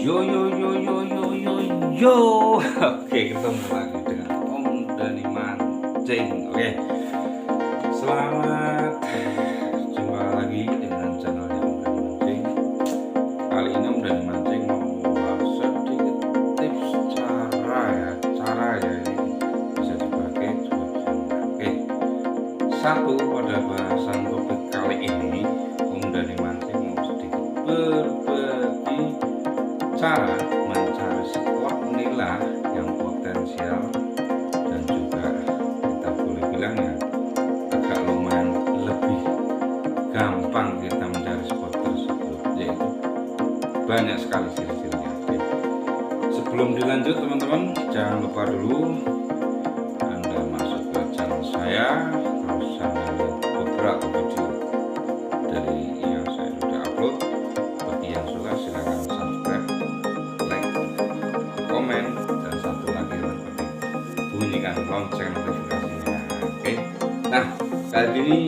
Yo yo yo yo yo yo yo. Oke, ketemu lagi dengan Om Dani Mancing. Oke, selamat jumpa lagi dengan channelnya Om Dani Mancing. Kali ini Om Dani Mancing mau membahas sedikit tips cara ya ini bisa dipakai juga bisa enggak. Oke, satu, pada bahasan topik kali ini Om Dani Mancing mau sedikit berbagi cara mencari spot nila yang potensial dan juga kita boleh bilang ya agak lumayan lebih gampang kita mencari spot tersebut, yaitu banyak sekali ciri-cirinya. Oke. Sebelum dilanjut teman-teman, jangan lupa dulu Anda masuk ke channel saya, terus Anda lihat beberapa video dari yang saya sudah upload. Bagi yang suka silahkan subscribe, komen, dan satu lagi yang penting bunyikan lonceng notifikasinya. Oke, nah kali ini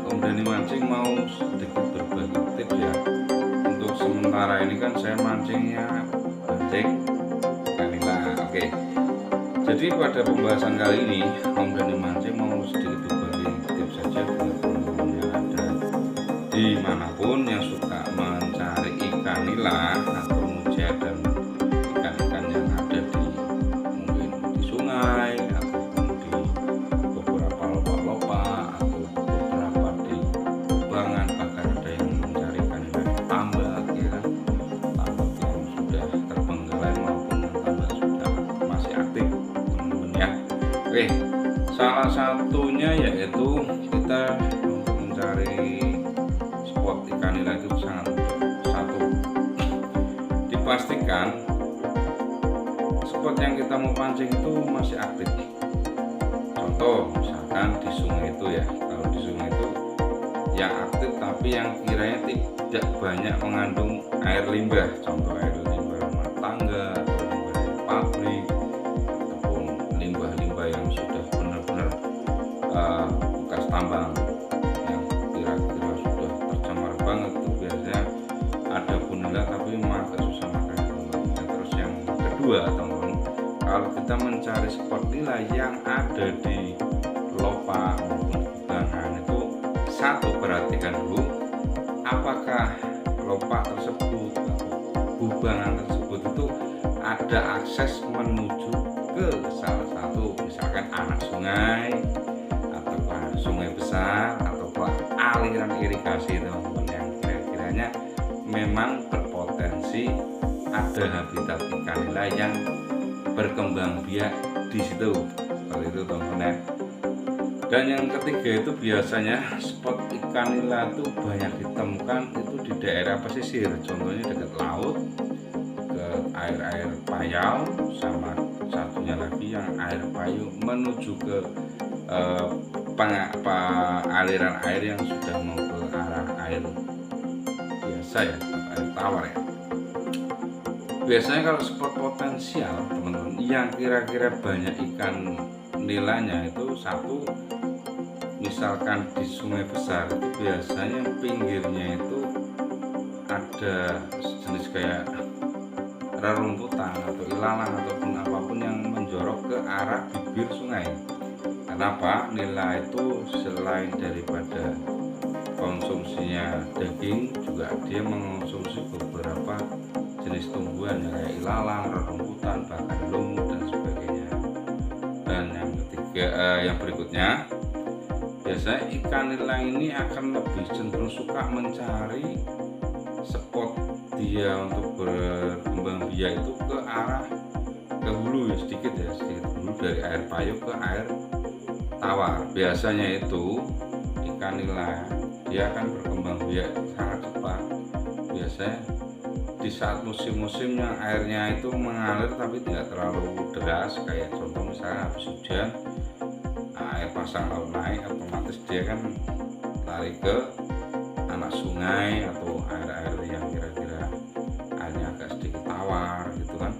Om Dani Mancing mau sedikit berbagi tips ya. Untuk sementara ini kan saya mancingnya mancing kanila. Oke, jadi pada pembahasan kali ini Om Dani Mancing mau sedikit berbagi tips saja buat teman-teman yang ada dimanapun yang suka mencari ikan nila atau mujair dan ikan-ikan yang ada di mungkin di sungai ataupun di beberapa lopak-lopak atau beberapa di kubangan, bahkan ada yang mencari ikan nila di tambak ya kan, tambak yang sudah terbengkalai maupun yang tambak sudah masih aktif teman-teman ya. Oke, salah satunya yaitu kita untuk mencari spot ikan nila itu sangat mudah. Satu, dipastikan spot yang kita mau pancing itu masih aktif. Contoh misalkan di sungai itu ya, kalau di sungai itu yang aktif tapi yang kiranya tidak banyak mengandung air limbah, contoh air limbah rumah tangga atau limbah dari pabrik ataupun limbah-limbah yang sudah benar-benar bekas tambang yang kira-kira sudah tercemar banget, itu biasanya ada pun nila tapi memang agak susah makan. Terus yang kedua teman-teman, kalau kita mencari spot nila yang ada di lopak maupun kubangan itu, satu, perhatikan dulu apakah lopak tersebut atau kubangan tersebut itu ada akses menuju ke salah satu misalkan anak sungai atau sungai besar atau aliran irigasi teman-teman yang kira-kiranya memang berpotensi ada habitat ikan nila yang berkembang biak di situ, seperti itu teman-teman ya. Dan yang ketiga itu biasanya spot ikan nila itu banyak ditemukan itu di daerah pesisir, contohnya dekat laut, ke air-air payau, sama satunya lagi yang air payau menuju ke aliran air yang sudah mau ke arah air biasa ya, air tawar ya. Biasanya kalau spot potensial teman-teman yang kira-kira banyak ikan nilanya itu, satu, misalkan di sungai besar itu biasanya pinggirnya itu ada jenis kayak rerumputan atau ilalang ataupun apapun yang menjorok ke arah bibir sungai. Kenapa? Nila itu selain daripada konsumsinya daging, juga dia mengonsumsi beberapa jenis tumbuhan kayak ilalang, rerumputan, bahkan lumut dan sebagainya. Dan yang ketiga, yang berikutnya, biasanya ikan nila ini akan lebih cenderung suka mencari spot dia untuk berkembang biak itu ke arah ke hulu ya, sedikit hulu dari air payau ke air tawar. Biasanya itu ikan nila dia akan berkembang biak sangat cepat. Biasanya di saat musim-musim yang airnya itu mengalir tapi tidak terlalu deras, kayak contoh misalnya habis hujan, air pasang laut naik, otomatis dia kan lari ke anak sungai atau air-air yang kira-kira airnya agak sedikit tawar gitu kan.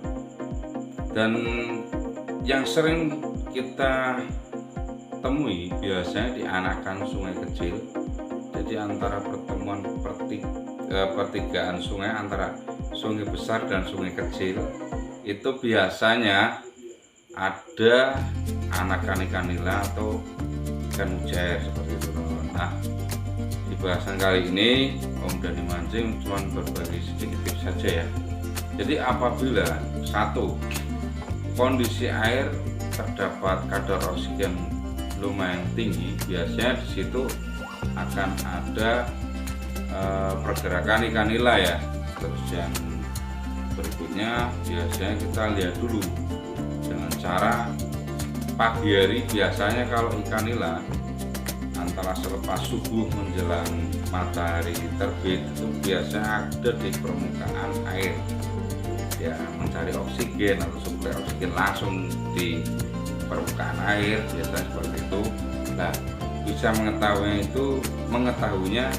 Dan yang sering kita temui biasanya di anakan sungai kecil, jadi antara pertemuan pertigaan sungai antara sungai besar dan sungai kecil itu biasanya ada anakan ikan nila atau ikan mujair seperti itu teman-teman. Nah, di bahasan kali ini Om Dhani Mancing cuma berbagi sedikit tips saja ya. Jadi apabila satu, kondisi air terdapat kadar oksigen lumayan tinggi, biasanya di situ akan ada pergerakan ikan nila ya. Terus yang berikutnya biasanya kita lihat dulu dengan cara pagi hari. Biasanya kalau ikan nila antara selepas subuh menjelang matahari terbit itu biasanya ada di permukaan air ya, mencari oksigen atau suplai oksigen langsung di permukaan air, biasanya seperti itu. Nah, bisa mengetahuinya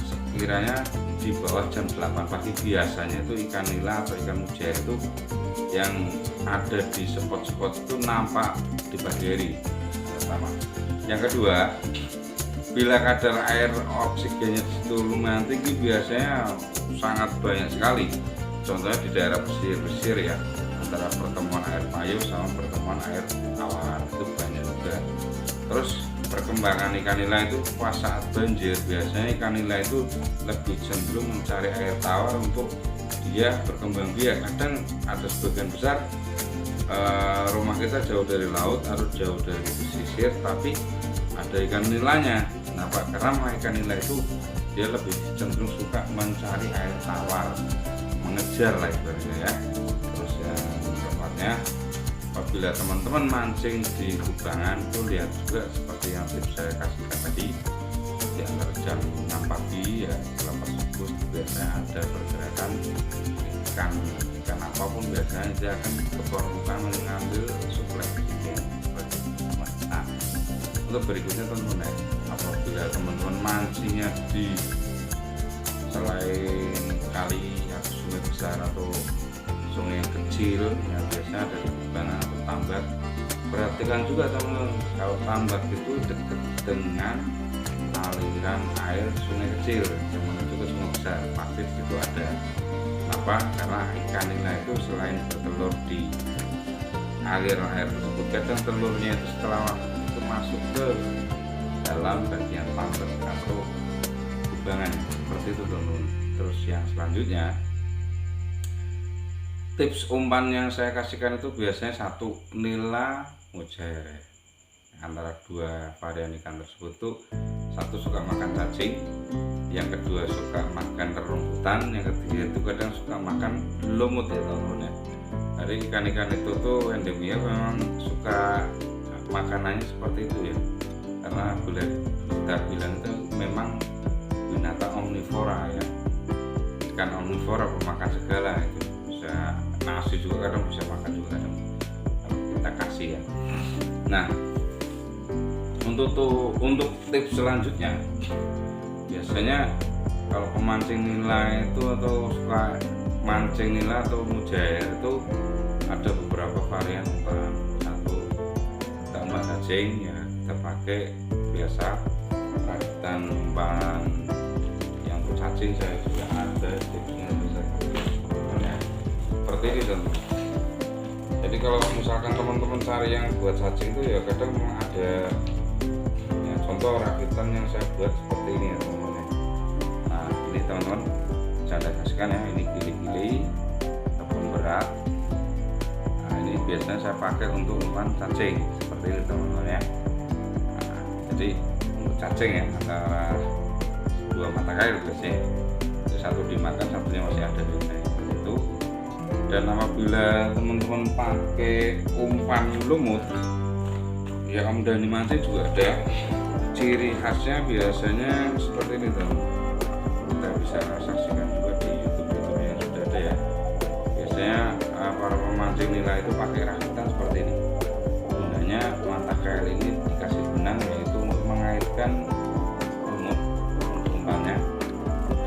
sekiranya di bawah jam 8 pagi. Biasanya itu ikan nila atau ikan mujair itu yang ada di spot-spot itu nampak di pagi hari. Pertama. Yang kedua, bila kadar air oksigennya di situ lumayan tinggi, biasanya sangat banyak sekali. Contohnya di daerah pesisir ya, antara pertemuan air payau sama pertemuan air tawar itu banyak juga. Terus perkembangan ikan nila itu pas saat banjir, biasanya ikan nila itu lebih cenderung mencari air tawar untuk dia berkembang biak. Kadang ada sebagian besar rumah kita jauh dari laut atau jauh dari pesisir, tapi ada ikan nilanya. Kenapa? Karena ikan nila itu dia lebih cenderung suka mencari air tawar, mengejar lah ibaratnya ya. Terus yang keempatnya, apabila teman-teman mancing di kubangan itu lihat juga seperti yang saya kasihkan tadi, di antara jam 6 pagi ya selepas subuh biasanya ada pergerakan ikan apapun, biasanya dia akan ke permukaan mengambil suplai oksigen. Nah, untuk berikutnya teman-teman ya, apabila teman-teman mancingnya di selain kali atau sungai besar atau sungai yang kecil yang biasanya ada di kubangan atau tambak, perhatikan juga teman-teman, kalau tambak itu dekat dengan aliran air sungai kecil yang menuju ke sungai besar, pasti itu ada. Kenapa? Karena ikan nila itu selain bertelur di aliran air tersebut, kadang telurnya itu setelah itu masuk ke dalam bagian tambak atau kubangan seperti itu teman-teman. Terus yang selanjutnya, tips umpan yang saya kasihkan itu biasanya satu, nila mujair. Antara dua varian ikan tersebut tuh, satu suka makan cacing, yang kedua suka makan rerumputan, yang ketiga itu kadang suka makan lumut ya teman-teman ya. Jadi ikan-ikan itu tuh endemia memang suka makanannya seperti itu ya, karena boleh kita bilang itu memang binatang omnivora ya, ikan omnivora, pemakan segala. Itu bisa nasi juga kadang bisa makan juga kadang kalau kita kasih ya. Nah, untuk tips selanjutnya, biasanya kalau pemancing nila itu atau suka mancing nila atau mujair itu ada beberapa varian umpan. Satu, kita umpan cacing ya, kita pakai biasa rakitan umpan yang untuk cacing. Saya juga ada tipsnya, bisa seperti ini teman. Jadi kalau misalkan teman-teman cari yang buat cacing itu ya kadang memang ada ya, contoh rakitan yang saya buat seperti ini ya teman-teman. Nah ini teman-teman saya kasihkan ya, ini gili-gili ataupun berat. Nah ini biasanya saya pakai untuk umpan cacing seperti ini teman-teman ya. Nah, jadi untuk cacing ya antara dua mata kail biasanya, itu satu dimakan, satunya masih ada di sana seperti itu. Dan apabila teman-teman pakai umpan lumut ya, Om Dhani Mancing juga ada ciri khasnya biasanya seperti ini teman. Kita bisa saksikan juga di YouTube yang sudah ada ya. Biasanya para pemancing nila itu pakai rakitan seperti ini. Gunanya mata kail ini dikasih benang yaitu untuk mengaitkan lumut untuk umpannya.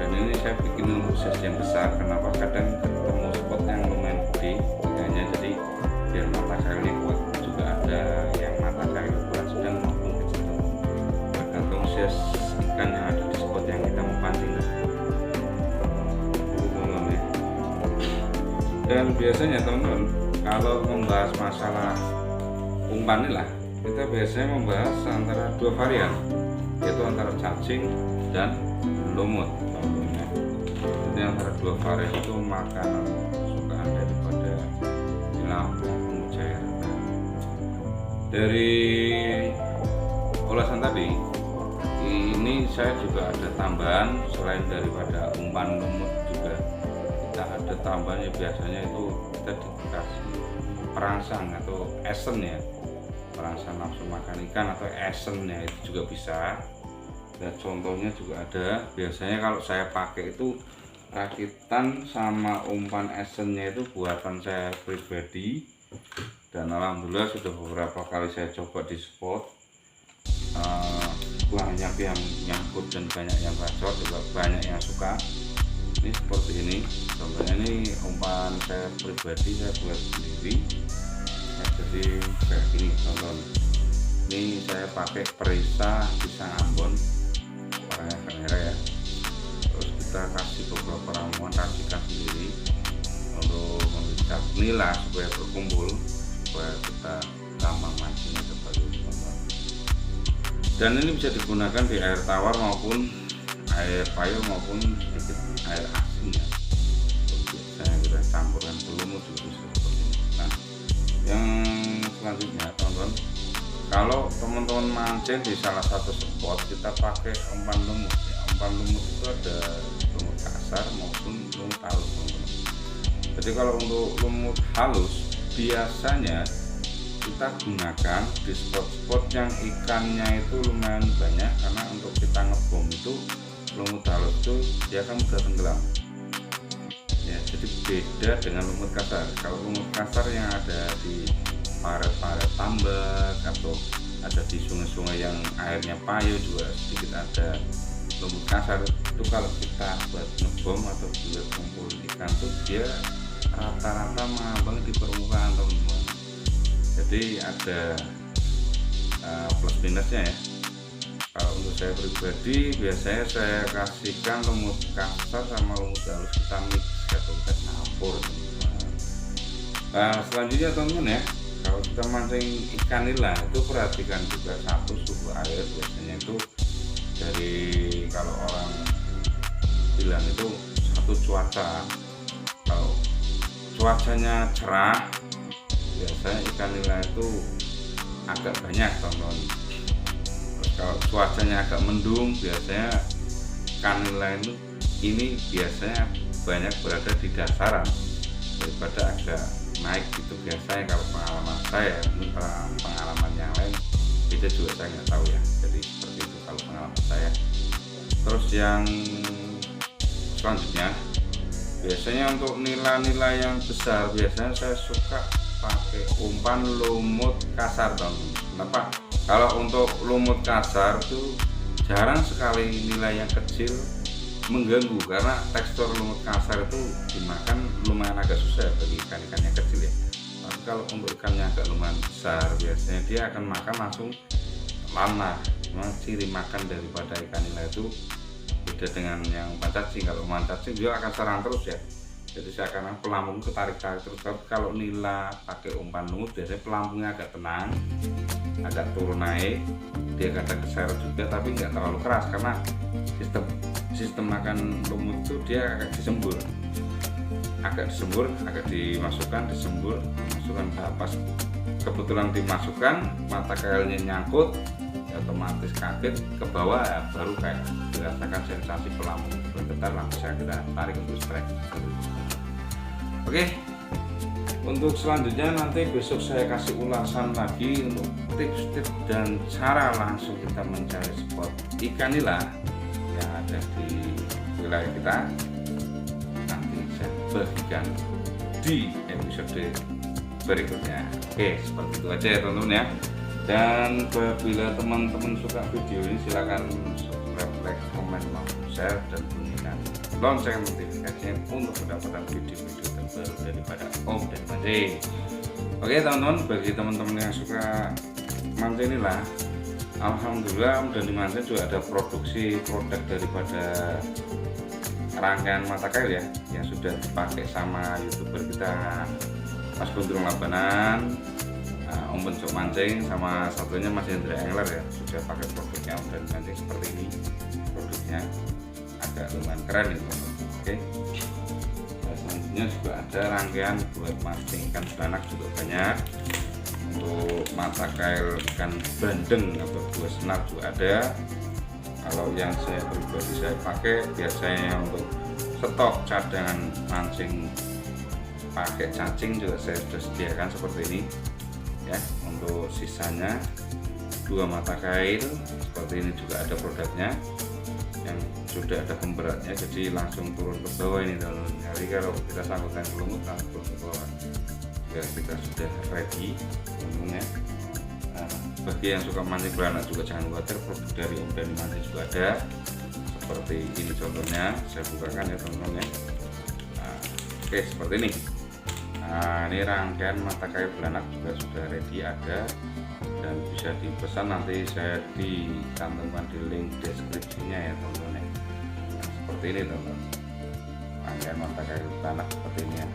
Dan ini saya bikin untuk size yang besar. Kenapa? Kadang ketemu spot yang lumayan gede ikannya, jadi biar mata kailnya kuat. Juga ada yang mata kail ukuran sedang maupun kecil, tergantung size ikan yang ada di spot yang kita mau pancing. Dan biasanya teman-teman kalau membahas masalah umpan nila, kita biasanya membahas antara dua varian, yaitu antara cacing dan lumut. Jadi antara dua varian itu makanan kesukaan daripada nila maupun mujair. Dari ulasan tadi ini saya juga ada tambahan, selain daripada umpan lumut juga kita ada tambahannya. Biasanya itu kita dikasih perangsang atau esen ya, perangsang nafsu makan ikan atau esennya itu juga bisa. Dan contohnya juga ada, biasanya kalau saya pakai itu rakitan sama umpan esennya itu buatan saya pribadi, dan alhamdulillah sudah beberapa kali saya coba di spot, banyak yang nyangkut dan banyak yang bacot, juga banyak yang suka. Ini seperti ini contohnya, ini umpan saya pribadi, saya buat sendiri. Nah, jadi kayak gini contoh. Ini saya pakai perisa pisang Ambon warnanya kamera ya. Terus kita kasih beberapa ramuan racikan sendiri untuk mengikat nila supaya berkumpul, supaya kita gampang mancingnya seperti itu. Dan ini bisa digunakan di air tawar maupun air payau maupun sedikit air asin ya. Saya kita campurkan ke lumut juga bisa seperti ini. Nah, yang selanjutnya teman-teman, kalau teman-teman mancing di salah satu spot, kita pakai umpan lumut ya. Umpan lumut itu ada lumut kasar maupun lumut halus teman-teman. Jadi kalau untuk lumut halus biasanya kita gunakan di spot-spot yang ikannya itu lumayan banyak, karena untuk kita ngebom itu lumut halus itu dia akan mudah tenggelam ya. Jadi beda dengan lumut kasar. Kalau lumut kasar yang ada di paret-paret tambak atau ada di sungai-sungai yang airnya payau juga sedikit ada lumut kasar, itu kalau kita buat ngebom atau buat kumpul ikan tuh dia rata-rata mengambang di permukaan teman-teman. Jadi ada plus minusnya ya. Kalau untuk saya pribadi biasanya saya kasihkan lumut kasar sama lumut halus, kita mix atau kita campur teman-teman. Nah, selanjutnya teman-teman ya, kalau kita mancing ikan nila itu perhatikan juga satu suhu air. Biasanya itu dari, kalau orang bilang itu satu cuaca. Kalau cuacanya cerah biasanya ikan nila itu agak banyak teman-teman. Kalau cuacanya agak mendung biasanya ikan nila ini biasanya banyak berada di dasaran daripada agak naik gitu biasanya. Kalau pengalaman saya, mungkin pengalaman yang lain beda juga, saya nggak tahu ya. Jadi seperti itu kalau pengalaman saya. Terus yang selanjutnya biasanya untuk nila-nila yang besar biasanya saya suka pakai umpan lumut kasar teman-teman. Kenapa? Kalau untuk lumut kasar itu jarang sekali nila yang kecil mengganggu, karena tekstur lumut kasar itu dimakan lumayan agak susah bagi ikan-ikan yang kecil ya. Tapi kalau untuk ikannya agak lumayan besar biasanya dia akan makan langsung lana. Memang ciri makan daripada ikan nila itu beda dengan yang umpan cacing. Kalau umpan cacing dia akan serang terus ya, jadi seakan-akan pelampung ketarik-tarik terus. Tapi kalau nila pakai umpan lumut biasanya pelampungnya agak tenang, agak turun naik, dia kadang keseret juga tapi nggak terlalu keras, karena sistem makan lumut itu dia agak disembur, agak dimasukkan, dimasukkan pas kebetulan dimasukkan mata kailnya nyangkut ya, otomatis kaget ke bawah ya, baru kayak dirasakan sensasi pelampung bergetar, langsung kita tarik untuk strike. Oke, untuk selanjutnya nanti besok saya kasih ulasan lagi untuk tips-tips dan cara langsung kita mencari spot ikan nila yang ada di wilayah kita. Nanti saya bagikan di episode berikutnya. Oke, seperti itu aja ya teman-teman ya. Dan apabila teman-teman suka video ini silahkan subscribe, like, komen, maupun share, dan bunyikan lonceng notifikasinya untuk mendapatkan video-video terbaru daripada Om dan Mancing. Oke teman-teman, bagi teman-teman yang suka mancing nila, alhamdulillah Om dan Mancing juga ada produksi produk daripada rangkaian mata kail ya yang sudah dipakai sama YouTuber kita Mas Gondrong Labanan, Om Pencok Mancing, sama satunya Mas Hendra Angler ya, sudah pakai produknya Om dan Mancing seperti ini. Produknya agak lumayan keren ini teman-teman. Oke. Nah, selanjutnya juga ada rangkaian buat mancing ikan belanak juga banyak. Untuk mata kail ikan bandeng atau buah senar juga ada. Kalau yang saya pribadi saya pakai biasanya untuk stok cadangan mancing pakai cacing juga saya sudah sediakan seperti ini ya. Untuk sisanya 2 mata kail seperti ini juga ada produknya yang sudah ada pemberatnya, jadi langsung turun ke bawah ini teman-teman. Jadi kalau kita sangkutkan ke lumut langsung turun ke bawah ya, kita sudah ready teman-teman ya. Bagi yang suka mancing belanak juga jangan khawatir, produk dari Om Dhani Mancing juga ada seperti ini contohnya, saya bukakan ya teman-teman ya. Oke seperti ini. Ini rangkaian mata kail belanak juga sudah ready ada dan bisa dipesan, nanti saya dicantumkan di link deskripsinya ya teman-teman ya. Seperti ini teman-teman, rangkaian mata kail belanak seperti ini ya.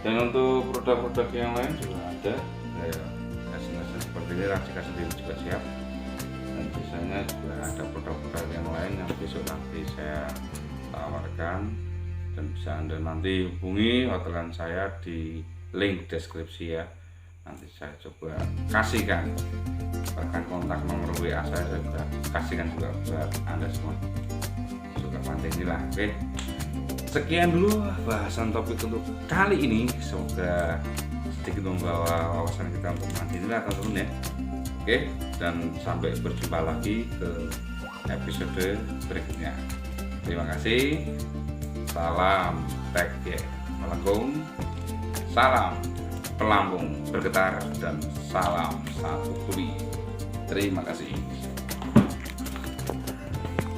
Dan untuk produk-produk yang lain juga ada ya, hasil-hasil seperti ini racikan sendiri juga siap, dan biasanya juga ada produk-produk yang lain yang besok nanti saya tawarkan, dan bisa Anda nanti hubungi orderan saya di link deskripsi ya. Nanti saya coba kasihkan, bahkan kontak nomor WA saya juga kasihkan juga buat Anda semua suka mancing ini lah. Oke, sekian dulu bahasan topik untuk kali ini, semoga sedikit membawa wawasan kita untuk mancing ini lah teman-teman ya. Oke, dan sampai berjumpa lagi ke episode berikutnya. Terima kasih. Salam tek ya, melengkung, salam pelampung bergetar, dan salam satu kuli. Terima kasih.